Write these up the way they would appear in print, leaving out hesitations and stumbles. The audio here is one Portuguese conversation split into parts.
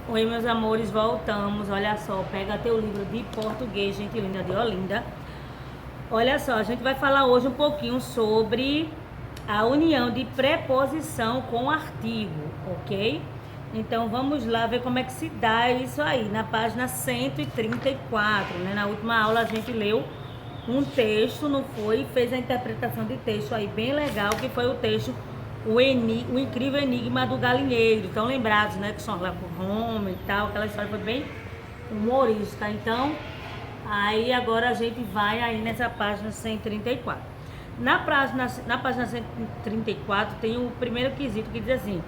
Oi, meus amores, voltamos. Olha só, pega teu livro de português, gente linda de Olinda. Olha só, a gente vai falar hoje um pouquinho sobre a união de preposição com artigo, ok? Então vamos lá ver como é que se dá isso aí, na página 134, né? Na última aula a gente leu um texto, não foi? Fez a interpretação de texto aí bem legal, que foi o texto o Incrível Enigma do Galinheiro. Estão lembrados, né? Que são lá por Roma e tal. Aquela história foi bem humorística. Então, aí agora a gente vai aí nessa página 134. Na página 134 tem o primeiro quesito que diz assim: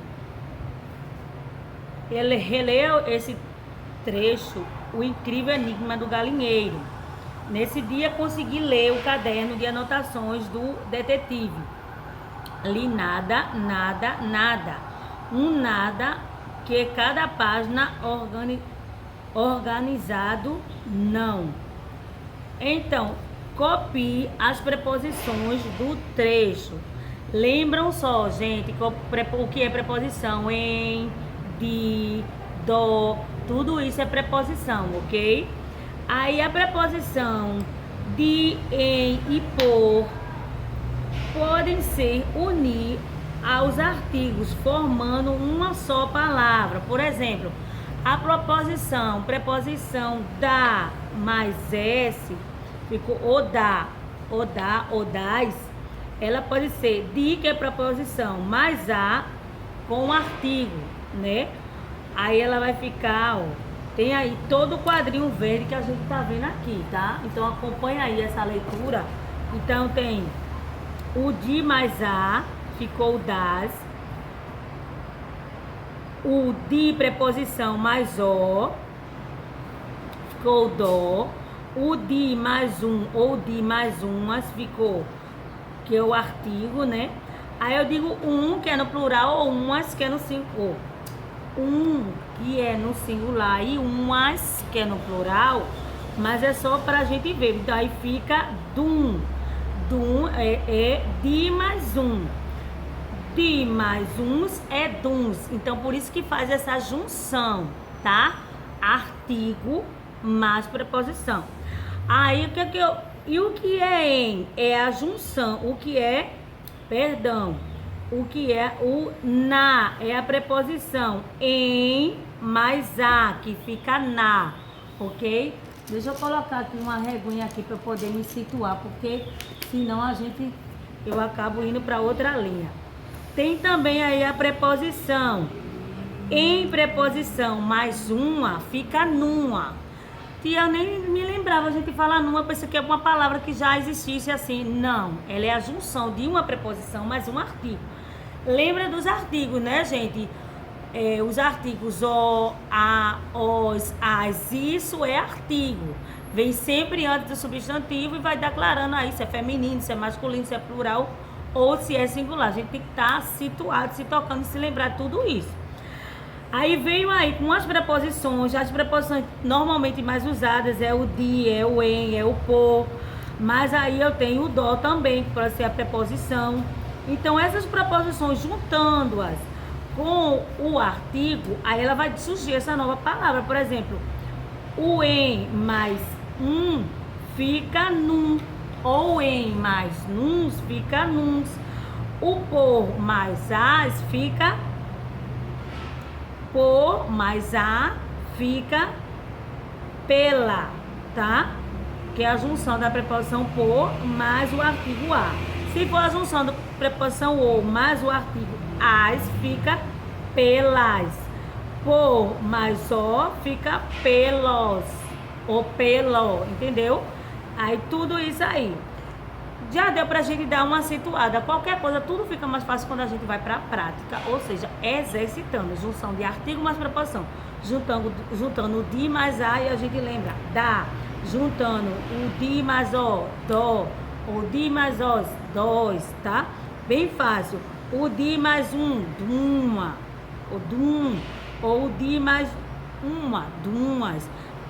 ele releu esse trecho, O Incrível Enigma do Galinheiro. Nesse dia consegui ler o caderno de anotações do detetive. Li nada, nada, nada. Um nada que cada página organizado não. Então, copie as preposições do trecho. Lembram só, gente, o que é preposição? Em, de, do, tudo isso é preposição, ok? Aí a preposição de, em e por podem ser unir aos artigos, formando uma só palavra. Por exemplo, a preposição da mais S, ficou o da, o das, ela pode ser de, que é preposição, mais a, com artigo, né? Aí ela vai ficar, ó, tem aí todo o quadrinho verde que a gente tá vendo aqui, tá? Então acompanha aí essa leitura. Então tem o de mais a, ficou o das. O de preposição mais o, ficou o do. O de mais um ou de mais umas, ficou, que é o artigo, né? Aí eu digo um, que é no plural, ou umas, que é no singular. Um, que é no singular, e umas, que é no plural, mas é só pra gente ver. Então aí fica dum. Dum é de mais um. De mais uns é duns. Então, por isso que faz essa junção, tá? Artigo mais preposição. Aí, o que é que eu... E o que é em? É a junção. O que é... Perdão. O que é o na? É a preposição em mais a, que fica na, ok? Deixa eu colocar aqui uma reguinha aqui para poder me situar, porque senão eu acabo indo para outra linha. Tem também aí a preposição. Em preposição mais uma, fica numa. Tia, eu nem me lembrava a gente falar numa, pensei que é uma palavra que já existisse assim. Não, ela é a junção de uma preposição mais um artigo. Lembra dos artigos, né, gente? Os artigos o, a, os, as, isso é artigo. Vem sempre antes do substantivo e vai declarando aí se é feminino, se é masculino, se é plural ou se é singular. A gente tem que estar situado, se tocando, se lembrar de tudo isso. Aí veio aí com as preposições normalmente mais usadas é o de, é o em, é o por. Mas aí eu tenho o do também, que pode ser a preposição. Então essas preposições, juntando-as com o artigo, aí ela vai surgir essa nova palavra. Por exemplo, o em mais um fica num, ou em mais nuns fica nuns. O por mais as fica por, mais a fica pela, tá? Que é a junção da preposição por mais o artigo a. Se for a junção da preposição o mais o artigo as, fica pelas. Por mais o, fica pelos. Ou pelo, entendeu? Aí tudo isso aí. Já deu pra gente dar uma situada. Qualquer coisa, tudo fica mais fácil quando a gente vai pra prática. Ou seja, exercitando. Junção de artigo mais preposição. Juntando o de mais a e a gente lembra. Da. Juntando o de mais o, do. O de mais os, dois, tá? Bem fácil. O de mais um, duma. O dum. Ou o de mais uma, dumas.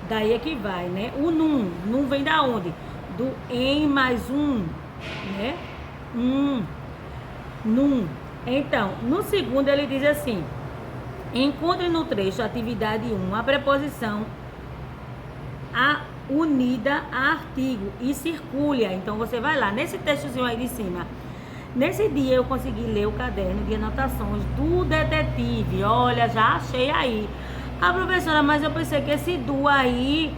Daí é que vai, né? O num. Num vem da onde? Do em mais um, né? Num. Então, no segundo ele diz assim: Encontre no trecho atividade 1 a preposição unida a artigo e circule-a. Então você vai lá, nesse textozinho aí de cima. Nesse dia eu consegui ler o caderno de anotações do detetive. Olha, já achei aí. A professora, mas eu pensei que esse do aí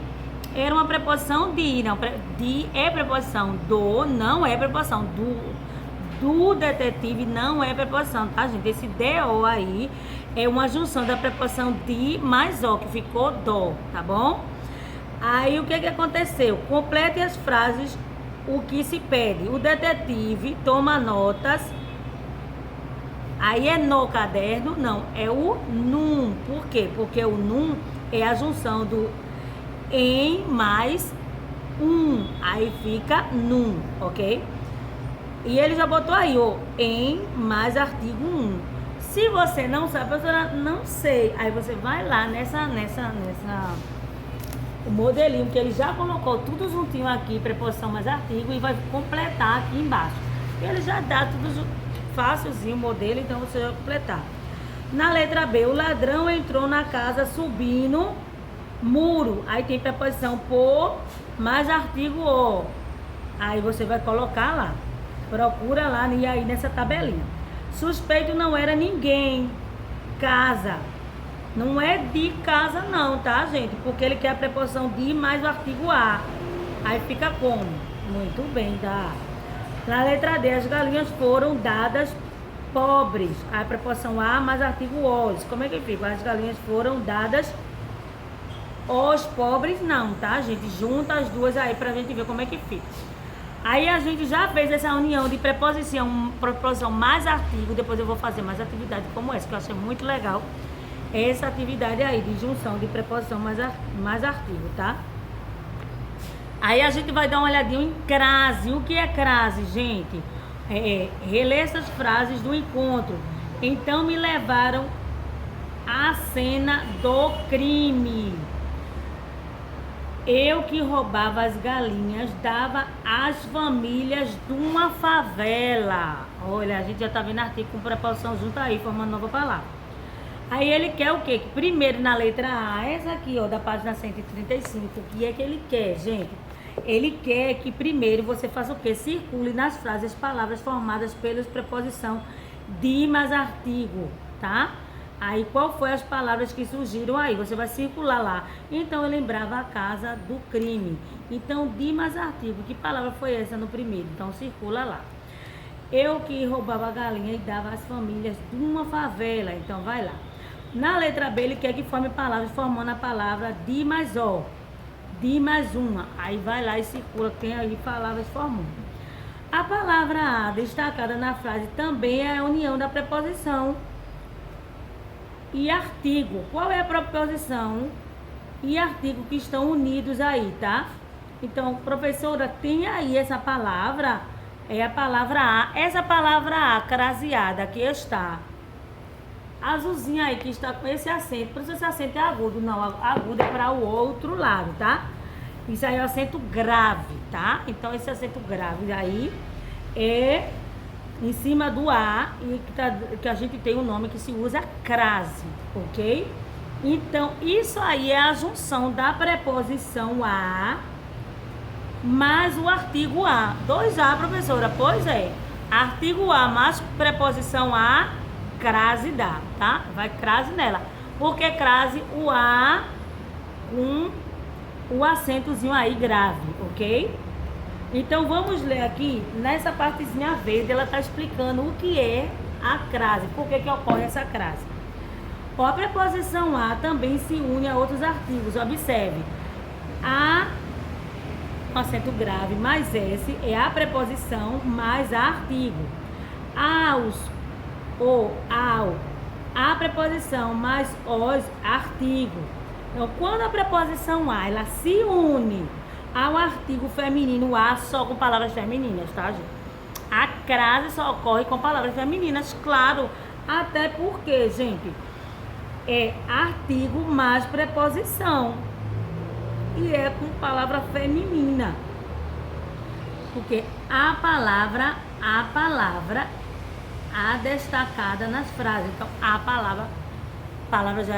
era uma preposição de. Não, de é preposição. Do não é preposição. Do detetive não é preposição, tá, gente? Esse do aí é uma junção da preposição de mais o, que ficou do, tá bom? Aí o que aconteceu? Complete as frases, o que se pede. O detetive toma notas. Aí é no caderno? Não, é o num. Por quê? Porque o num é a junção do em mais um. Aí fica num, ok? E ele já botou aí o em mais artigo 1. Se você não sabe, professora, não sei. Aí você vai lá nessa o modelinho, que ele já colocou tudo juntinho aqui, preposição mais artigo, e vai completar aqui embaixo. Ele já dá tudo fácilzinho o modelo, então você vai completar. Na letra B, o ladrão entrou na casa subindo muro. Aí tem preposição por mais artigo o. Aí você vai colocar lá. Procura lá e aí nessa tabelinha. Suspeito não era ninguém. Casa. Não é de casa não, tá, gente? Porque ele quer a preposição de mais o artigo a. Aí fica como? Muito bem, dá. Na letra D, as galinhas foram dadas pobres. Aí a preposição a mais artigo os. Como é que fica? As galinhas foram dadas os pobres não, tá, gente? Junta as duas aí pra gente ver como é que fica. Aí a gente já fez essa união de preposição mais artigo. Depois eu vou fazer mais atividade como essa, que eu achei muito legal. Essa atividade aí de junção de preposição mais artigo, tá? Aí a gente vai dar uma olhadinha em crase. O que é crase, gente? Reler essas frases do encontro. Então me levaram à cena do crime. Eu que roubava as galinhas, dava às famílias de uma favela. Olha, a gente já tá vendo artigo com preposição junto aí, formando nova palavra. Aí ele quer o quê? Que primeiro na letra A, essa aqui, ó, da página 135, o que é que ele quer, gente? Ele quer que primeiro você faça o quê? Circule nas frases palavras formadas pelas preposição de mais artigo, tá? Aí qual foi as palavras que surgiram aí? Você vai circular lá. Então eu lembrava a casa do crime. Então de mais artigo, que palavra foi essa no primeiro? Então circula lá. Eu que roubava a galinha e dava às famílias de uma favela. Então vai lá. Na letra B, ele quer que forme palavras formando a palavra de mais o, de mais uma. Aí vai lá e circula, tem aí palavras formando. A palavra A, destacada na frase, também é a união da preposição e artigo. Qual é a preposição e artigo que estão unidos aí, tá? Então, professora, tem aí essa palavra, é a palavra A. Essa palavra A, craseada, aqui está. Azulzinha aí, que está com esse acento. Por isso esse acento é agudo. Não, agudo é para o outro lado, tá? Isso aí é o acento grave, tá? Então, esse acento grave aí é em cima do A, e que a gente tem um nome que se usa crase, ok? Então, isso aí é a junção da preposição a mais o artigo a. 2A, professora? Pois é. Artigo a mais preposição a, crase dá, tá? Vai crase nela. Porque crase, o A com o acentozinho aí grave, ok? Então vamos ler aqui, nessa partezinha verde, ela está explicando o que é a crase, por que ocorre essa crase. A preposição a também se une a outros artigos, observe. A, com acento grave, mais S, é a preposição mais a artigo. Aos, ou, ao, a preposição mais os, artigo. Então, quando a preposição a, ela se une ao artigo feminino a só com palavras femininas, tá, gente? A crase só ocorre com palavras femininas, claro. Até porque, gente, é artigo mais preposição. E é com palavra feminina. Porque a palavra a destacada nas frases. Então, a palavra palavra já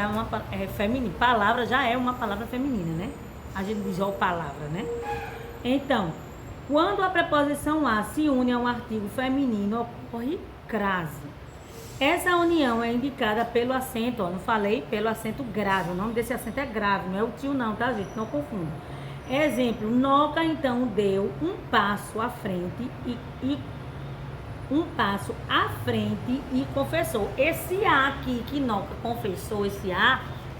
é feminina. Palavra já é uma palavra feminina, né? A gente diz ó palavra, né? Então, quando a preposição a se une a um artigo feminino, ocorre crase. Essa união é indicada pelo acento, ó, não falei, pelo acento grave. O nome desse acento é grave, não é o tio não, tá, gente? Não confunda. Exemplo, Noca então deu um passo à frente e confessou. Esse A aqui que Noca confessou, esse A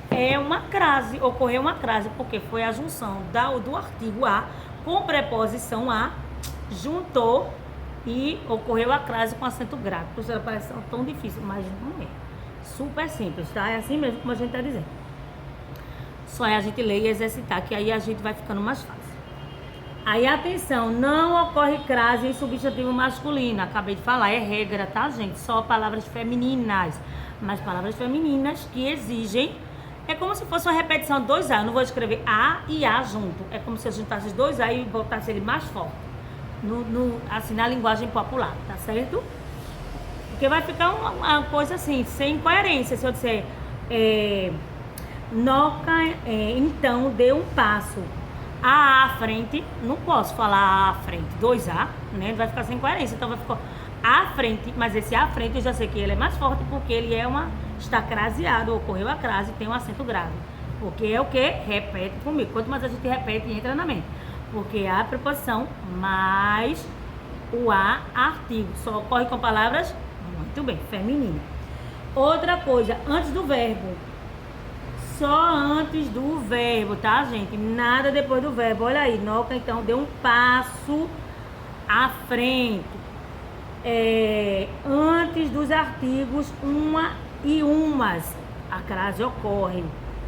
é uma crase, ocorreu uma crase, porque foi a junção do artigo a com preposição a, juntou e ocorreu a crase com acento grave. Professora, parece tão difícil, mas não é. Super simples, tá? É assim mesmo como a gente tá dizendo. Só é a gente ler e exercitar, que aí a gente vai ficando mais fácil. Aí, atenção, não ocorre crase em substantivo masculino. Acabei de falar, é regra, tá, gente? Só palavras femininas. Mas palavras femininas que exigem... É como se fosse uma repetição de dois A. Eu não vou escrever A e A junto. É como se eu juntasse os dois A e botasse ele mais forte. Assim, na linguagem popular, tá certo? Porque vai ficar uma coisa assim, sem coerência. Se eu disser... Noca, então, deu um passo à frente, não posso falar à frente, 2A, né? Vai ficar sem coerência, então vai ficar à frente, mas esse à frente eu já sei que ele é mais forte porque ele está craseado, ocorreu a crase, tem um acento grave. Porque é o que? Repete comigo. Quanto mais a gente repete, entra na mente. Porque a preposição mais o A artigo só ocorre com palavras, muito bem, feminina. Outra coisa, antes do verbo. Só antes do verbo, tá, gente? Nada depois do verbo. Olha aí, Noca, então, deu um passo à frente. Antes dos artigos uma e umas, a crase ocorre,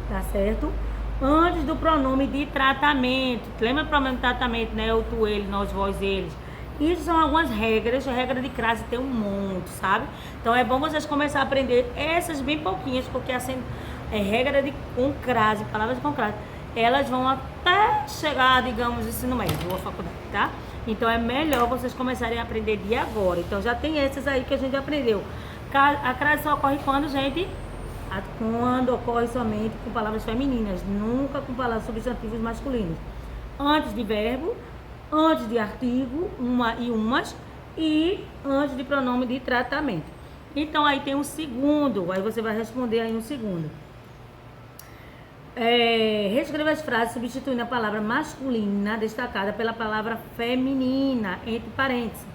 tá certo? Antes do pronome de tratamento. Lembra o pronome de tratamento, né? Eu, tu, ele, nós, vós, eles. Isso são algumas regras. A regra de crase tem um monte, sabe? Então, é bom vocês começarem a aprender essas bem pouquinhas, porque assim... regra de com crase, palavras com crase, elas vão até chegar, digamos, ensino médio ou faculdade, tá? Então é melhor vocês começarem a aprender de agora. Então já tem essas aí que a gente aprendeu. A crase só ocorre quando, gente? Quando ocorre somente com palavras femininas, nunca com palavras substantivos masculinos. Antes de verbo, antes de artigo, uma e umas, e antes de pronome de tratamento. Então aí tem um segundo, aí você vai responder aí um segundo. Reescreva as frases substituindo a palavra masculina destacada pela palavra feminina, entre parênteses.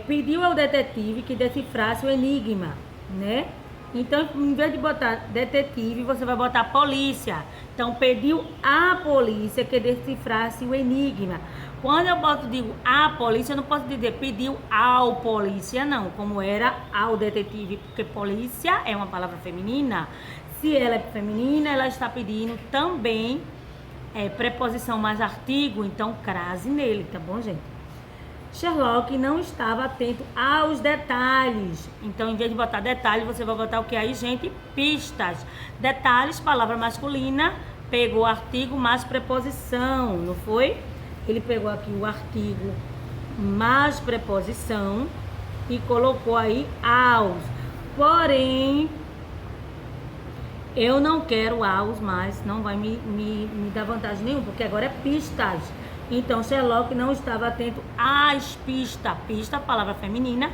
Pediu ao detetive que decifrasse o enigma, né? Então, em vez de botar detetive, você vai botar polícia. Então, pediu à polícia que decifrasse o enigma. Quando eu digo a polícia, eu não posso dizer pediu ao polícia, não. Como era ao detetive, porque polícia é uma palavra feminina. Se ela é feminina, ela está pedindo também preposição mais artigo, então crase nele, tá bom, gente? Sherlock não estava atento aos detalhes. Então, em vez de botar detalhes, você vai botar o que aí, gente? Pistas. Detalhes, palavra masculina, pegou artigo mais preposição, não foi? Ele pegou aqui o artigo mais preposição e colocou aí aos. Porém, eu não quero aos, mas não vai me dar vantagem nenhuma, porque agora é pistas. Então, Sherlock não estava atento às pistas. Pista, palavra feminina,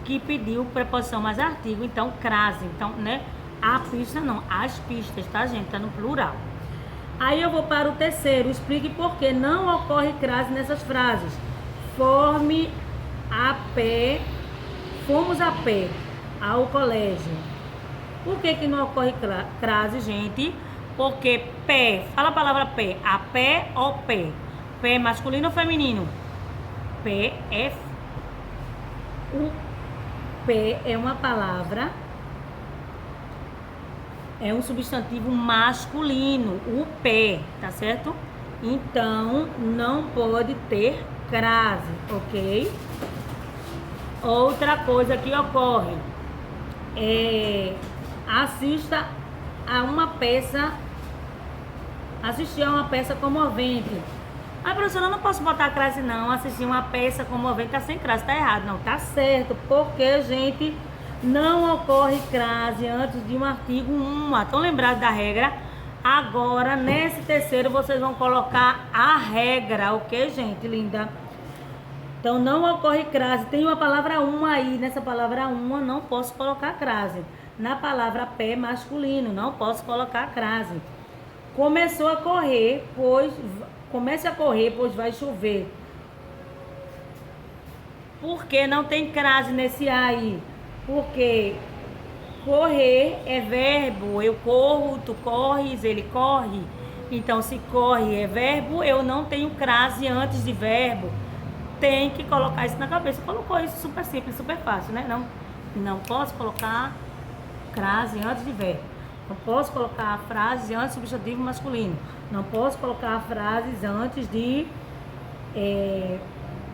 que pediu preposição mais artigo, então crase. Então, né? A pista não, as pistas, tá, gente? Tá no plural. Aí eu vou para o terceiro. Explique por que não ocorre crase nessas frases. Fomos a pé ao colégio. Por que não ocorre crase, gente? Porque pé, fala a palavra pé. A pé ou pé? Pé masculino ou feminino? Pé é... O pé é uma palavra... É um substantivo masculino. O pé, tá certo? Então, não pode ter crase, ok? Outra coisa que ocorre... assista a uma peça, assistir a uma peça comovente. Professora, eu não posso botar crase não, assistir uma peça comovente tá sem crase, tá errado. Não, tá certo, porque, gente, Não ocorre crase antes de um artigo 1. Estão lembrados da regra? Agora, nesse terceiro, vocês vão colocar a regra, ok, gente linda? Então, não ocorre crase. Tem uma palavra uma aí. Nessa palavra uma, não posso colocar crase. Na palavra pé masculino, não posso colocar crase. Começou a correr, pois... Comece a correr, pois vai chover. Por que não tem crase nesse A aí? Porque correr é verbo. Eu corro, tu corres, ele corre. Então, se corre é verbo, eu não tenho crase antes de verbo. Tem que colocar isso na cabeça. Colocou isso super simples, super fácil, né? Não posso colocar crase antes de verbo. Não posso colocar frases antes de substantivo masculino. Não posso colocar frases antes de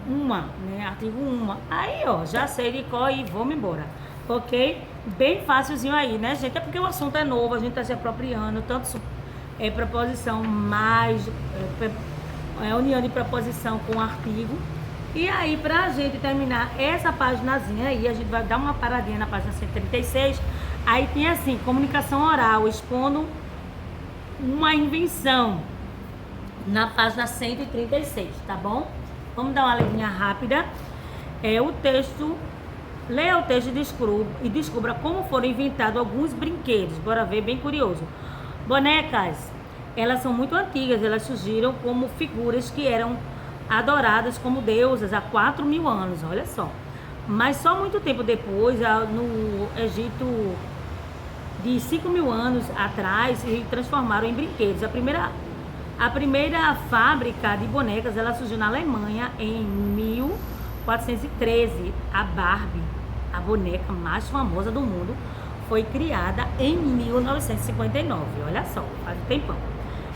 uma, né? Artigo uma. Aí, ó, já sei de qual e vou-me embora. Ok? Bem fácilzinho aí, né, gente? É porque o assunto é novo, a gente tá se apropriando. Tanto preposição mais união de preposição com artigo. E aí, pra gente terminar essa paginazinha aí, a gente vai dar uma paradinha na página 136. Aí tem assim, comunicação oral, expondo uma invenção na página 136, tá bom? Vamos dar uma leirinha rápida. O texto, leia o texto e descubra como foram inventados alguns brinquedos. Bora ver, bem curioso. Bonecas, elas são muito antigas, elas surgiram como figuras que eram adoradas como deusas há 4.000 anos, olha só. Mas só muito tempo depois, no Egito, de 5.000 anos atrás, se transformaram em brinquedos. A primeira fábrica de bonecas, ela surgiu na Alemanha em 1413. A Barbie, a boneca mais famosa do mundo, foi criada em 1959. Olha só, faz um tempão.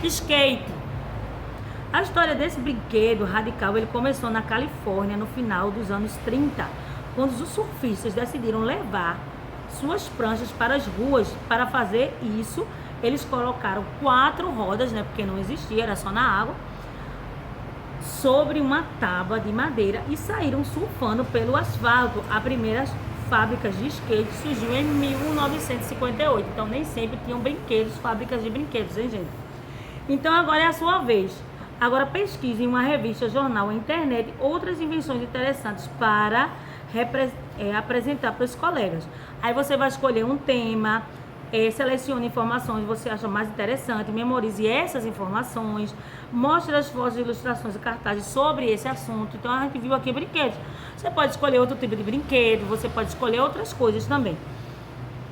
Skate. A história desse brinquedo radical, ele começou na Califórnia no final dos anos 30, quando os surfistas decidiram levar suas pranchas para as ruas. Para fazer isso, eles colocaram 4 rodas, né, porque não existia, era só na água, sobre uma tábua de madeira e saíram surfando pelo asfalto. A primeira fábrica de skate surgiu em 1958, então nem sempre tinham brinquedos, fábricas de brinquedos, hein, gente? Então agora é a sua vez. Agora pesquise em uma revista, jornal ou internet outras invenções interessantes para apresentar para os colegas. Aí você vai escolher um tema, selecione informações que você acha mais interessante, memorize essas informações, mostre as fotos, ilustrações e cartazes sobre esse assunto. Então a gente viu aqui brinquedos. Você pode escolher outro tipo de brinquedo, você pode escolher outras coisas também.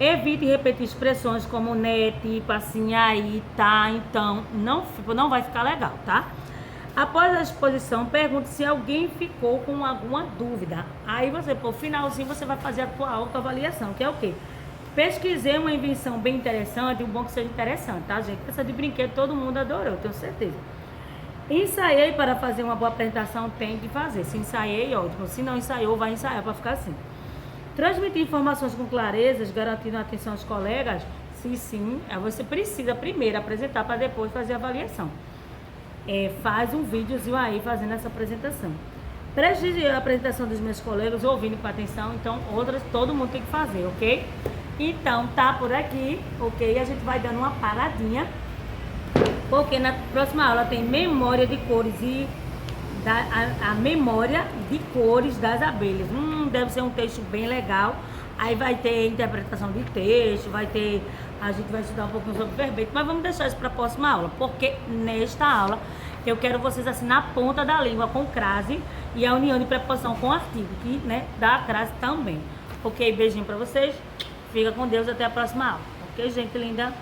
Evite repetir expressões como né, tipo, assim, aí, tá, então. Não vai ficar legal, tá? Após a exposição, pergunte se alguém ficou com alguma dúvida. Aí você, por finalzinho, você vai fazer a sua autoavaliação, que é o quê? Pesquisei uma invenção bem interessante, bom que seja interessante, tá, gente? Essa de brinquedo todo mundo adorou, tenho certeza. Ensaiei para fazer uma boa apresentação, tem que fazer. Se ensaiei, ótimo. Se não ensaiou, vai ensaiar para ficar assim. Transmitir informações com clareza, garantindo a atenção aos colegas, se sim, você precisa primeiro apresentar para depois fazer a avaliação. Faz um videozinho aí fazendo essa apresentação. Prestigie a apresentação dos meus colegas, ouvindo com atenção, então outras todo mundo tem que fazer, ok? Então tá por aqui, ok? A gente vai dando uma paradinha, porque na próxima aula tem memória de cores e a memória de cores das abelhas. Deve ser um texto bem legal. Aí vai ter interpretação de texto, a gente vai estudar um pouquinho sobre verbete, mas vamos deixar isso para a próxima aula, porque nesta aula eu quero vocês assim na ponta da língua com crase e a união de preposição com artigo, que né, dá a crase também. Ok, beijinho para vocês, fica com Deus, até a próxima aula. Ok, gente linda?